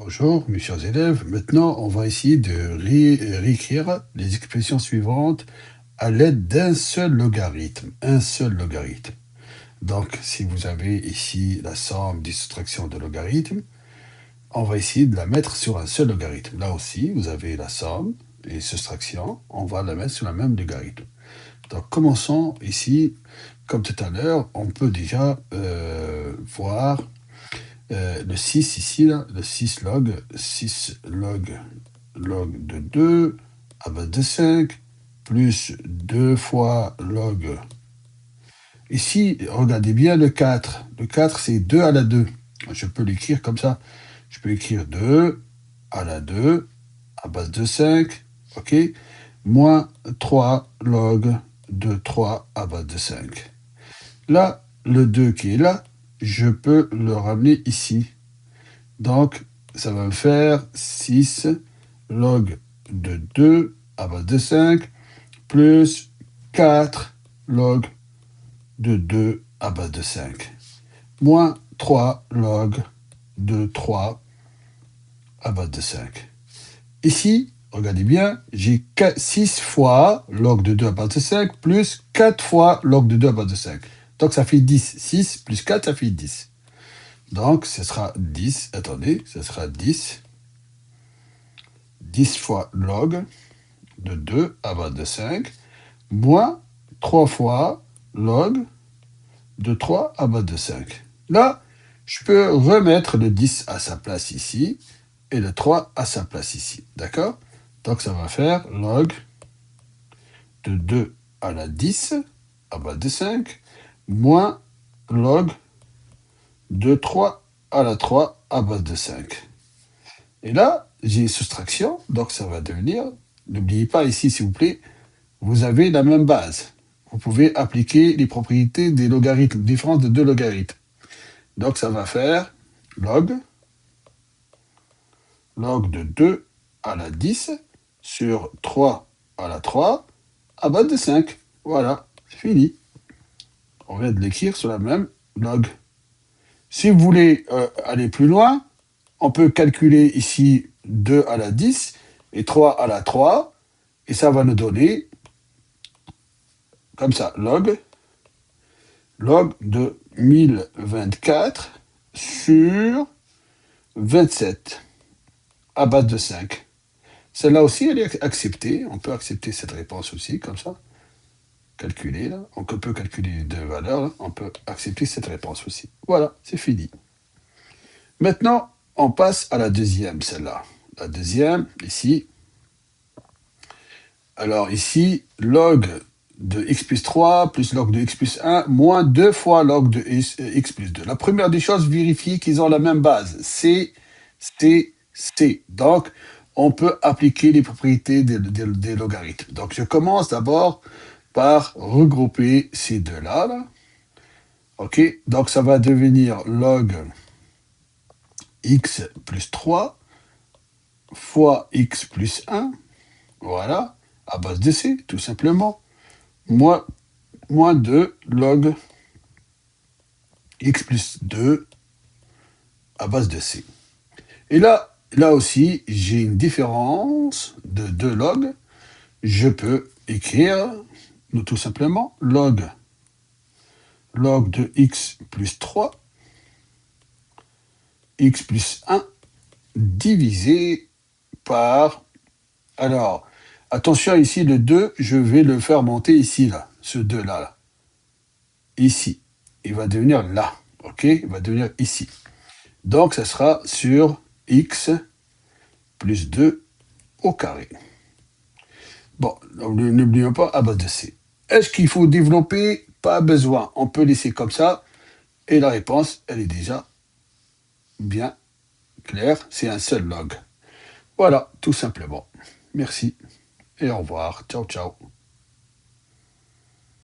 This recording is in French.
Bonjour, mes chers élèves. Maintenant, on va essayer de réécrire les expressions suivantes à l'aide d'un seul logarithme. Un seul logarithme. Donc, si vous avez ici la somme des soustractions de logarithmes, on va essayer de la mettre sur un seul logarithme. Là aussi, vous avez la somme et soustraction. On va la mettre sur le même logarithme. Donc, commençons ici. Comme tout à l'heure, on peut déjà voir le 6 ici, là, le 6 log de 2 à base de 5, plus 2 fois log. Ici, regardez bien le 4. Le 4, c'est 2 à la 2. Je peux l'écrire comme ça. Je peux écrire 2 à la 2 à base de 5, ok, moins 3 log de 3 à base de 5. Là, le 2 qui est là, je peux le ramener ici. Donc, ça va me faire 6 log de 2 à base de 5 plus 4 log de 2 à base de 5 moins 3 log de 3 à base de 5. Ici, regardez bien, j'ai 6 fois log de 2 à base de 5 plus 4 fois log de 2 à base de 5. Donc, ça fait 10. 6 plus 4, ça fait 10. Donc, ce sera 10, attendez, ce sera 10 fois log de 2 à base de 5, moins 3 fois log de 3 à base de 5. Là, je peux remettre le 10 à sa place ici, et le 3 à sa place ici, d'accord? Donc, ça va faire log de 2 à la 10 à base de 5, moins log de 3 à la 3 à base de 5. Et là, j'ai soustraction, donc ça va devenir, n'oubliez pas ici, s'il vous plaît, vous avez la même base. Vous pouvez appliquer les propriétés des logarithmes, différence de deux logarithmes. Donc ça va faire log de 2 à la 10 sur 3 à la 3 à base de 5. Voilà, c'est fini. On vient de l'écrire sur la même log. Si vous voulez aller plus loin, on peut calculer ici 2 à la 10 et 3 à la 3, et ça va nous donner, comme ça, log de 1024 sur 27 à base de 5. Celle-là aussi, elle est acceptée. On peut accepter cette réponse aussi, comme ça. Calculer, là. On peut calculer les deux valeurs, là. On peut accepter cette réponse aussi. Voilà, c'est fini. Maintenant, on passe à la deuxième, celle-là. La deuxième, ici. Alors ici, log de x plus 3 plus log de x plus 1 moins 2 fois log de x plus 2. La première des choses, vérifier qu'ils ont la même base. C, C, C. Donc, on peut appliquer les propriétés des logarithmes. Donc, je commence d'abord par regrouper ces deux-là. Là. OK? Donc, ça va devenir log x plus 3 fois x plus 1. Voilà, à base de C, tout simplement. Moins 2 log x plus 2 à base de C. Et là aussi, j'ai une différence de 2 log. Je peux écrire tout simplement log de x plus 3, x plus 1 divisé par... Alors, attention ici, le 2, je vais le faire monter ici, là, ce 2-là. Là. Ici. Il va devenir là. OK? Il va devenir ici. Donc, ça sera sur x plus 2 au carré. Bon, n'oublions pas à base de C. Est-ce qu'il faut développer? Pas besoin. On peut laisser comme ça. Et la réponse, elle est déjà bien claire. C'est un seul log. Voilà, tout simplement. Merci et au revoir. Ciao, ciao.